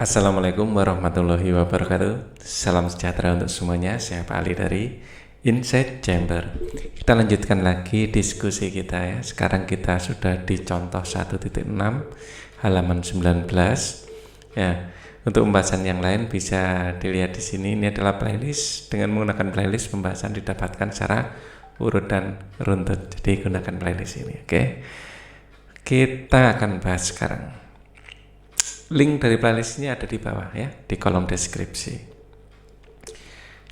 Assalamualaikum warahmatullahi wabarakatuh. Salam sejahtera untuk semuanya. Saya Pak Ali dari Inside Chamber. Kita lanjutkan lagi diskusi kita ya. Sekarang kita sudah di contoh 1.6 halaman 19. Ya, untuk pembahasan yang lain bisa dilihat di sini. Ini adalah playlist. Dengan menggunakan playlist pembahasan didapatkan secara urut dan runtut. Jadi gunakan playlist ini, oke? Kita akan bahas sekarang. Link dari playlist ini ada di bawah ya, di kolom deskripsi.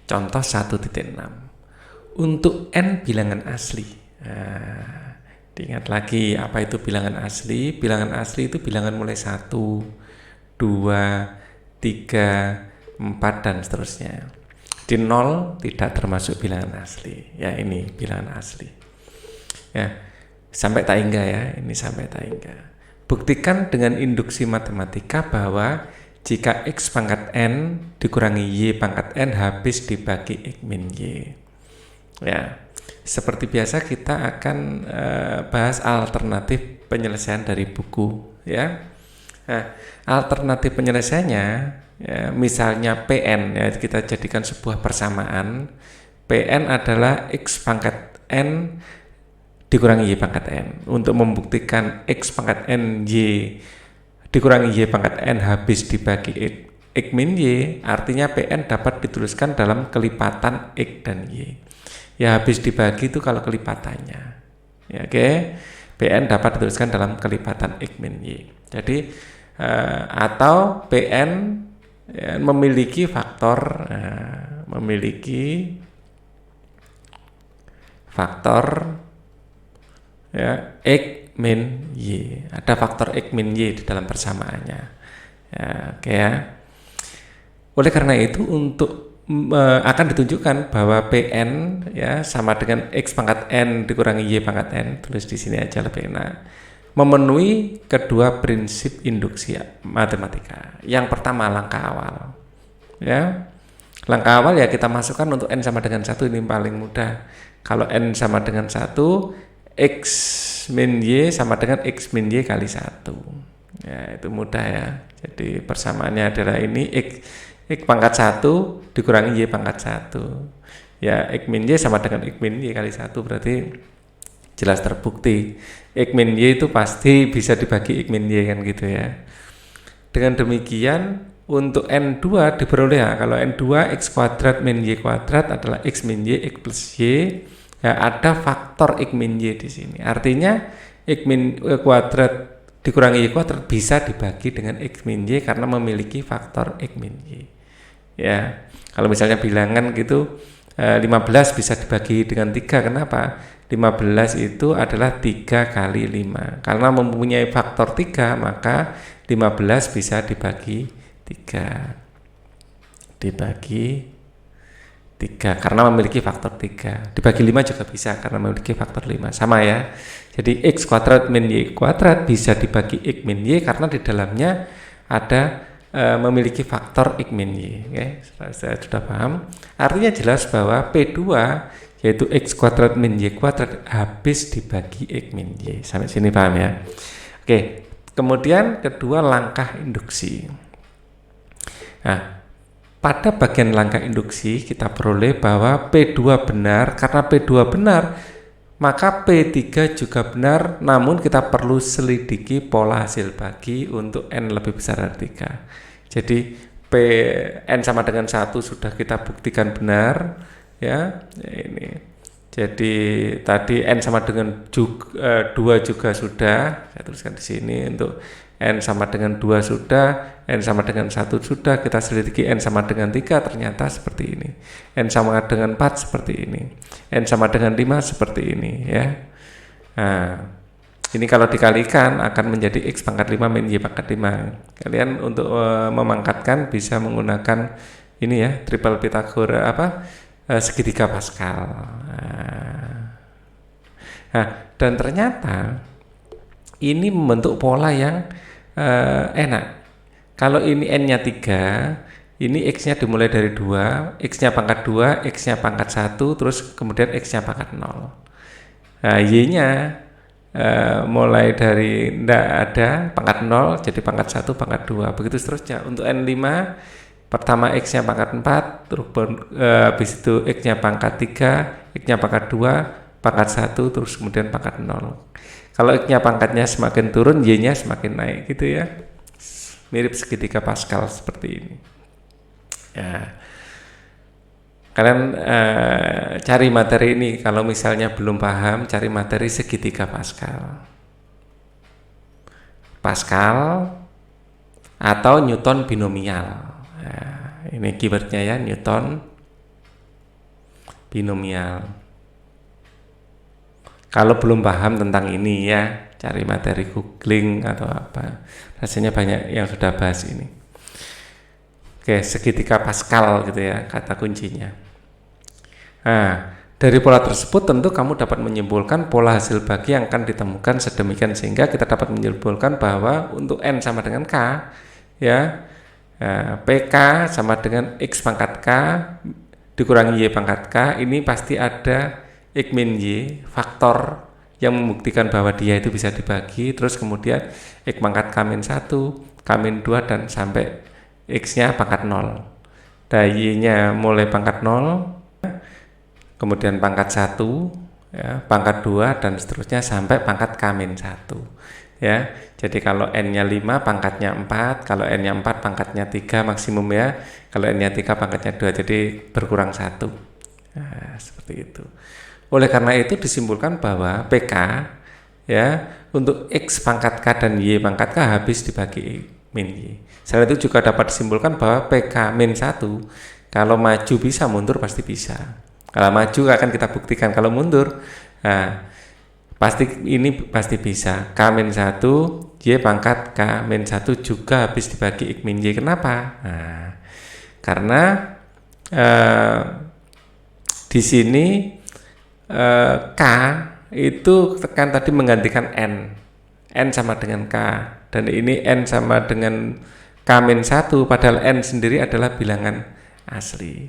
Contoh 1.6. Untuk n bilangan asli. Nah, diingat lagi apa itu bilangan asli? Bilangan asli itu bilangan mulai 1, 2, 3, 4 dan seterusnya. Di 0 tidak termasuk bilangan asli. Ya, ini bilangan asli. Ya, sampai tak hingga ya, ini sampai tak hingga. Buktikan dengan induksi matematika bahwa jika X pangkat N dikurangi Y pangkat N habis dibagi X min Y. Ya, seperti biasa kita akan bahas alternatif penyelesaian dari buku. Ya, nah, alternatif penyelesaiannya, ya, misalnya Pn, ya, kita jadikan sebuah persamaan. Pn adalah X pangkat N dikurangi Y pangkat N. Untuk membuktikan X pangkat N Y dikurangi Y pangkat N habis dibagi X min Y, artinya Pn dapat dituliskan dalam kelipatan X dan Y. Ya, habis dibagi itu kalau kelipatannya. Ya, oke. Pn dapat dituliskan dalam kelipatan X min Y. Jadi atau Pn ya, memiliki faktor ya, X min Y. Ada faktor X min Y di dalam persamaannya. Ya, oke ya. Oleh karena itu untuk akan ditunjukkan bahwa Pn ya sama dengan X pangkat N dikurangi Y pangkat N, tulis di sini aja lebih enak, memenuhi kedua prinsip induksi matematika. Yang pertama langkah awal. Ya. Langkah awal ya kita masukkan untuk N sama dengan 1, ini paling mudah. Kalau N sama dengan 1, X min Y sama dengan X min Y kali 1. Ya, itu mudah ya. Jadi persamaannya adalah ini X pangkat 1 dikurangi Y pangkat 1. Ya, X min Y sama dengan X min Y kali 1, berarti jelas terbukti. X min Y itu pasti bisa dibagi X min Y kan gitu ya. Dengan demikian untuk N2 diperoleh ya. Kalau N2 X kuadrat min Y kuadrat adalah X min Y X plus Y. Ya, ada faktor X min Y di sini. Artinya X min Y kuadrat dikurangi Y kuadrat bisa dibagi dengan X min Y karena memiliki faktor X min Y. Ya, kalau misalnya bilangan gitu 15 bisa dibagi dengan 3. Kenapa? 15 itu adalah 3 kali 5. Karena mempunyai faktor 3, maka 15 bisa dibagi 3. Dibagi 3 karena memiliki faktor 3. Dibagi 5 juga bisa karena memiliki faktor 5. Sama ya. Jadi X kuadrat min Y kuadrat bisa dibagi X min Y karena di dalamnya ada memiliki faktor X min Y. Oke, saya sudah paham. Artinya jelas bahwa P2 yaitu X kuadrat min Y kuadrat habis dibagi X min Y. Sampai sini paham ya. Oke, kemudian kedua langkah induksi. Nah, pada bagian langkah induksi kita peroleh bahwa P2 benar. Karena P2 benar, maka P3 juga benar, namun kita perlu selidiki pola hasil bagi untuk N lebih besar dari 3. Jadi N sama dengan 1 sudah kita buktikan benar ya. Ini. Jadi tadi N sama dengan 2 juga sudah, saya tuliskan di sini. Untuk N sama dengan 2 sudah, N sama dengan 1 sudah, kita selidiki N sama dengan 3, ternyata seperti ini. N sama dengan 4 seperti ini. N sama dengan 5 seperti ini ya. Nah, ini kalau dikalikan akan menjadi X pangkat 5 min Y pangkat 5. Kalian untuk memangkatkan bisa menggunakan ini ya, triple Pythagoras segitiga Pascal. Nah, dan ternyata ini membentuk pola yang enak. Kalau ini N-nya 3, ini X-nya dimulai dari 2, X-nya pangkat 2, X-nya pangkat 1, terus kemudian X-nya pangkat 0. Nah, Y-nya mulai dari tidak ada pangkat 0 jadi pangkat 1, pangkat 2, begitu seterusnya. Untuk N5 pertama X-nya pangkat 4, terus habis itu X-nya pangkat 3, X-nya pangkat 2, pangkat 1, terus kemudian pangkat 0. Kalau X-nya pangkatnya semakin turun, Y-nya semakin naik gitu ya. Mirip segitiga Pascal seperti ini. Ya. Kalian cari materi ini, kalau misalnya belum paham, cari materi segitiga Pascal. Pascal atau Newton binomial. Nah, ini keywordnya ya, Newton binomial. Kalau belum paham tentang ini ya, cari materi googling atau apa. Rasanya banyak yang sudah bahas ini. Oke, segitiga Pascal gitu ya, kata kuncinya. Nah, dari pola tersebut tentu kamu dapat menyimpulkan pola hasil bagi yang akan ditemukan sedemikian sehingga kita dapat menyimpulkan bahwa untuk N sama dengan K ya, PK sama dengan X pangkat K dikurangi Y pangkat K, ini pasti ada X min Y, faktor yang membuktikan bahwa dia itu bisa dibagi, terus kemudian X pangkat K min 1, K min 2 dan sampai X-nya pangkat 0. Dan Y-nya mulai pangkat 0, kemudian pangkat 1, ya, pangkat 2 dan seterusnya sampai pangkat K-1 ya. Jadi kalau N-nya 5 pangkatnya 4, kalau N-nya 4 pangkatnya 3 maksimum ya. Kalau N-nya 3 pangkatnya 2, jadi berkurang 1. Nah, seperti itu. Oleh karena itu disimpulkan bahwa PK ya untuk X pangkat K dan Y pangkat K habis dibagi min Y. Selain itu juga dapat disimpulkan bahwa PK min 1 kalau maju bisa, mundur pasti bisa. Kalau maju akan kita buktikan, kalau mundur pasti bisa. K-1 Y pangkat K-1 juga habis dibagi X min Y. Kenapa? Nah, karena di sini K itu kan tadi menggantikan N sama dengan K, dan ini N sama dengan K-1 padahal N sendiri adalah bilangan asli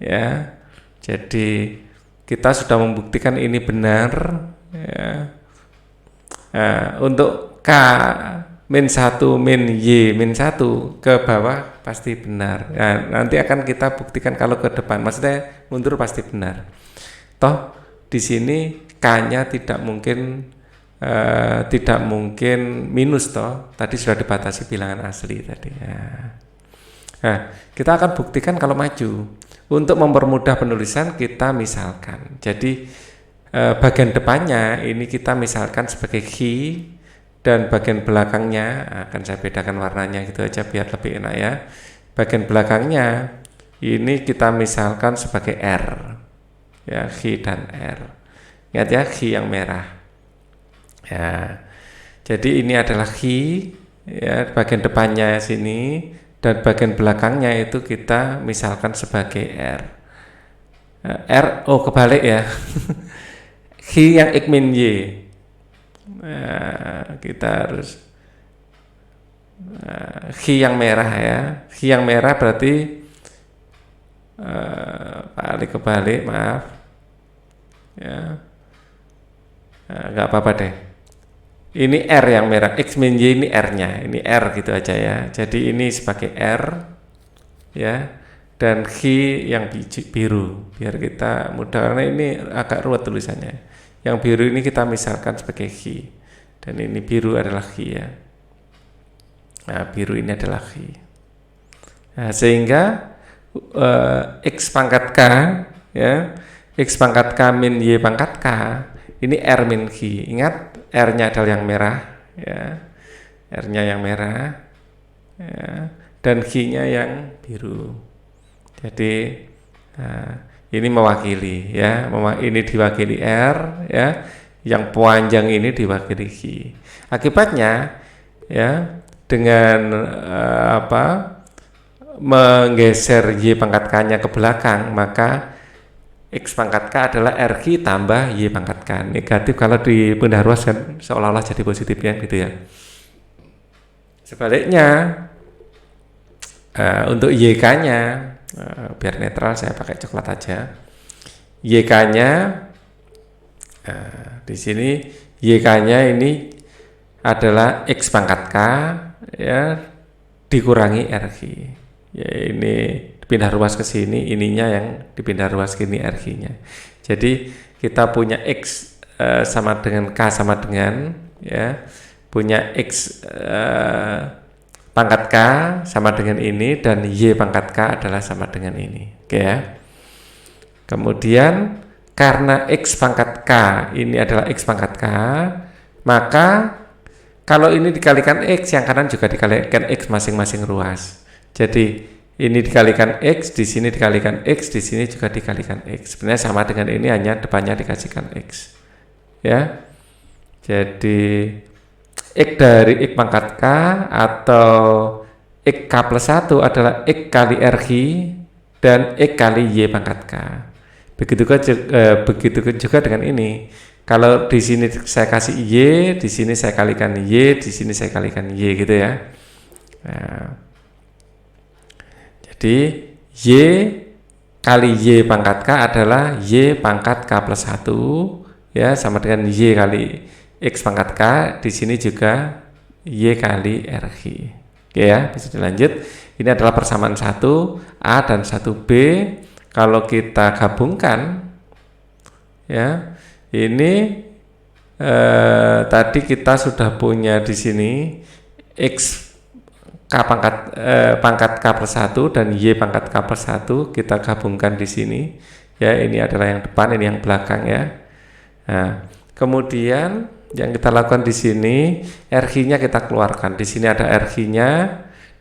ya. Jadi kita sudah membuktikan ini benar ya. Untuk K min 1 min Y min 1 ke bawah pasti benar. Nanti akan kita buktikan kalau ke depan, maksudnya mundur pasti benar. Toh di sini K-nya tidak mungkin minus toh. Tadi sudah dibatasi bilangan asli tadi ya. Nah, kita akan buktikan kalau maju. Untuk mempermudah penulisan kita misalkan. Jadi bagian depannya ini kita misalkan sebagai Q dan bagian belakangnya akan saya bedakan warnanya gitu aja biar lebih enak ya. Bagian belakangnya ini kita misalkan sebagai R. Ya, Q dan R. Ingat ya, Q yang merah. Ya. Jadi ini adalah Q ya, bagian depannya sini. Dan bagian belakangnya itu kita misalkan sebagai R. Kebalik ya. Q yang X min Y. Kita harus Q yang merah ya. Q yang merah berarti kebalik, maaf. Ya. Nggak apa-apa deh. Ini R yang merah, X min Y ini R-nya, ini R gitu aja ya. Jadi ini sebagai R ya, dan Q yang biru, biar kita mudah, karena ini agak ruwet tulisannya. Yang biru ini kita misalkan sebagai Q, dan ini biru adalah Q ya. Nah, biru ini adalah Q. Nah, sehingga X pangkat K ya, X pangkat K min Y pangkat K, ini R min Q. Ingat, R-nya adalah yang merah ya. R-nya yang merah ya, dan Q-nya yang biru. Jadi ini mewakili ya, ini diwakili R ya, yang panjang ini diwakili Q. Akibatnya ya, dengan menggeser Y pangkat K-nya ke belakang, maka X pangkat K adalah RQ tambah Y pangkat K. Negatif kalau di benda ruas kan seolah-olah jadi positif ya gitu ya. Sebaliknya untuk YK-nya biar netral saya pakai coklat aja. YK-nya di sini YK-nya ini adalah X pangkat K ya dikurangi RG. Ya ini dipindah ruas ke sini, ininya yang dipindah ruas ke sini RG-nya. Jadi kita punya X sama dengan K sama dengan ya punya X pangkat K sama dengan ini dan Y pangkat K adalah sama dengan ini. Oke ya. Kemudian karena X pangkat K ini adalah X pangkat K, maka kalau ini dikalikan X, yang kanan juga dikalikan X masing-masing ruas. Jadi ini dikalikan X, di sini dikalikan X, di sini juga dikalikan X. Sebenarnya sama dengan ini, hanya depannya dikasihkan X. Ya, jadi X dari X pangkat K atau X K plus 1 adalah X kali RG dan X kali Y pangkat K. Begitu juga dengan ini. Kalau di sini saya kasih Y, di sini saya kalikan Y, di sini saya kalikan Y gitu ya. Nah, jadi Y kali Y pangkat K adalah Y pangkat K plus 1 ya, sama dengan Y kali X pangkat K, di sini juga Y kali RG. Oke ya, bisa dilanjut. Ini adalah persamaan 1A dan 1B. Kalau kita gabungkan ya, ini tadi kita sudah punya di sini X K pangkat K plus 1 dan Y pangkat K plus 1 kita gabungkan di sini ya, ini adalah yang depan, ini yang belakang ya. Nah, kemudian yang kita lakukan di sini RG-nya kita keluarkan. Di sini ada RG-nya,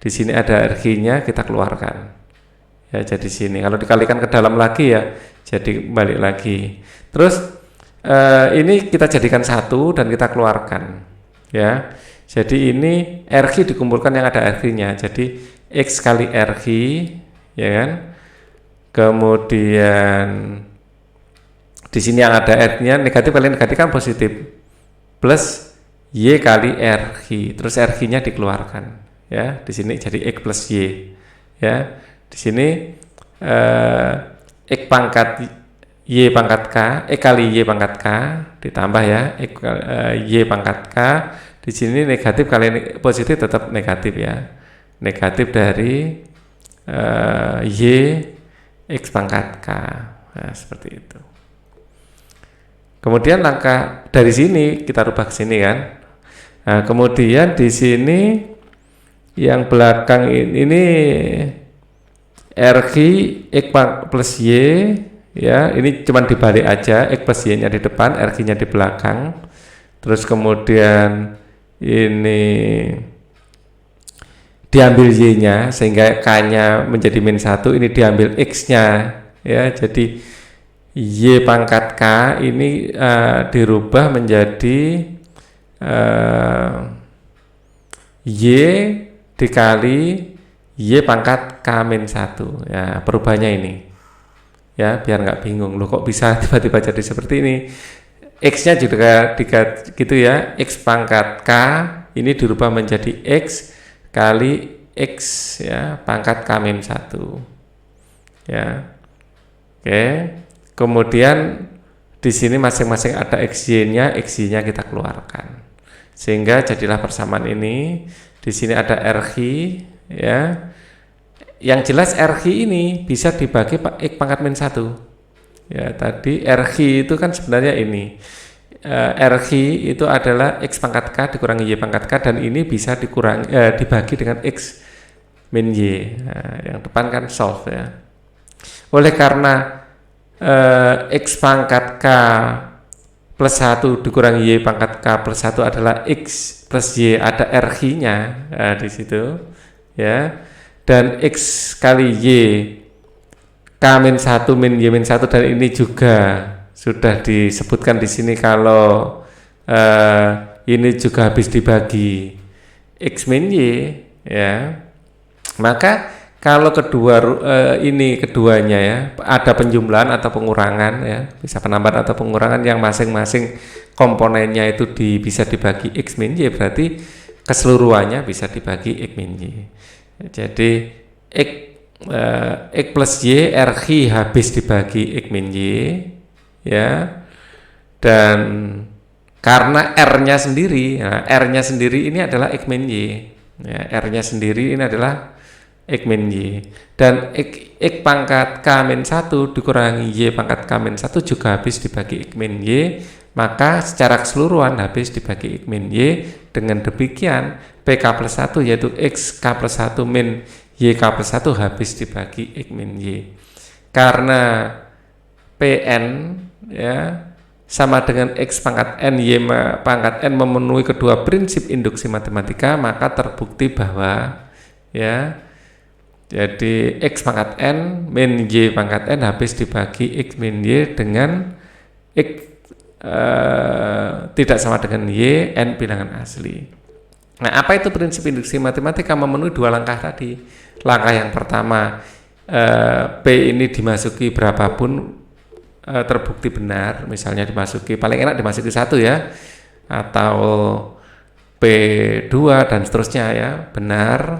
di sini ada RG-nya, kita keluarkan. Ya, jadi sini kalau dikalikan ke dalam lagi ya, jadi balik lagi. Terus ini kita jadikan satu dan kita keluarkan. Ya. Jadi ini RG dikumpulkan yang ada RG-nya. Jadi X kali RG ya kan. Kemudian di sini yang ada R-nya negatif kali negatif kan positif, plus Y kali RG, terus RG-nya dikeluarkan ya, di sini jadi X plus Y ya, di sini X pangkat Y pangkat K, X kali Y pangkat K ditambah ya X Y pangkat K, di sini negatif kali positif tetap negatif ya, negatif dari Y X pangkat K, nah, seperti itu. Kemudian langkah dari sini kita rubah ke sini kan. Nah, kemudian di sini yang belakang ini RG X plus Y ya, ini cuma dibalik aja, X plus Y-nya di depan, RG-nya di belakang. Terus kemudian ini diambil Y-nya sehingga K-nya menjadi min 1, ini diambil X-nya ya, jadi Y pangkat K ini dirubah menjadi Y dikali Y pangkat K min 1 ya, perubahannya ini ya, biar nggak bingung loh kok bisa tiba-tiba jadi seperti ini. X-nya juga gitu ya, X pangkat K ini dirubah menjadi X kali X ya pangkat K min 1 ya. Oke. Kemudian di sini masing-masing ada XY-nya, XY-nya kita keluarkan. Sehingga jadilah persamaan ini. Di sini ada RG ya. Yang jelas RG ini bisa dibagi X pangkat min 1. Ya, tadi RG itu kan sebenarnya ini. RG itu adalah X pangkat K dikurangi Y pangkat K, dan ini bisa dibagi dengan X min Y. Nah, yang depan kan solve ya. Oleh karena X pangkat K plus 1 dikurangi Y pangkat K plus 1 adalah X plus Y, ada RG-nya di situ ya, dan X kali Y K min 1 min Y min 1, dan ini juga sudah disebutkan di sini kalau ini juga habis dibagi X min Y ya, maka kalau keduanya ya ada penjumlahan atau pengurangan ya, bisa penambahan atau pengurangan yang masing-masing komponennya itu bisa dibagi X min Y, berarti keseluruhannya bisa dibagi X min Y. Jadi X plus Y RG habis dibagi X min Y ya, dan Karena R-nya sendiri, nah, R-nya sendiri ini adalah X min Y. Ya, R-nya sendiri ini adalah X min Y. Dan X pangkat K min 1 dikurangi Y pangkat K min 1 juga habis dibagi X min Y. Maka secara keseluruhan habis dibagi X min Y. Dengan demikian PK plus 1 yaitu XK plus 1 min YK plus 1 habis dibagi X min Y. Karena PN ya sama dengan X pangkat N, Y pangkat N memenuhi kedua prinsip induksi matematika, maka terbukti bahwa ya jadi X pangkat N min Y pangkat N habis dibagi X min Y dengan X tidak sama dengan Y, N bilangan asli. Nah, apa itu prinsip induksi matematika? Memenuhi dua langkah tadi. Langkah yang pertama, P ini dimasuki berapapun terbukti benar, misalnya dimasuki paling enak dimasuki 1 ya, atau P2 dan seterusnya ya, benar.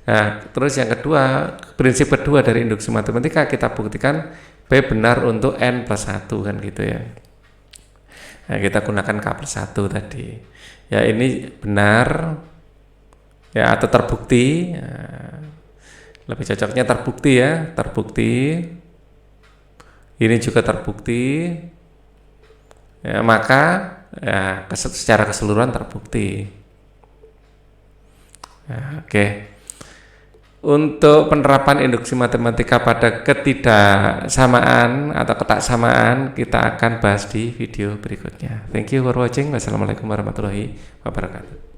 Nah, terus yang kedua, prinsip kedua dari induksi matematika kita buktikan P benar untuk N plus 1 kan gitu ya. Nah, kita gunakan K plus 1 tadi. Ya, ini benar ya atau terbukti. Nah, lebih cocoknya terbukti ya, terbukti. Ini juga terbukti, ya, maka ya, secara keseluruhan terbukti. Ya, oke. Untuk penerapan induksi matematika pada ketidaksamaan atau ketaksamaan kita akan bahas di video berikutnya. Thank you for watching. Wassalamualaikum warahmatullahi wabarakatuh.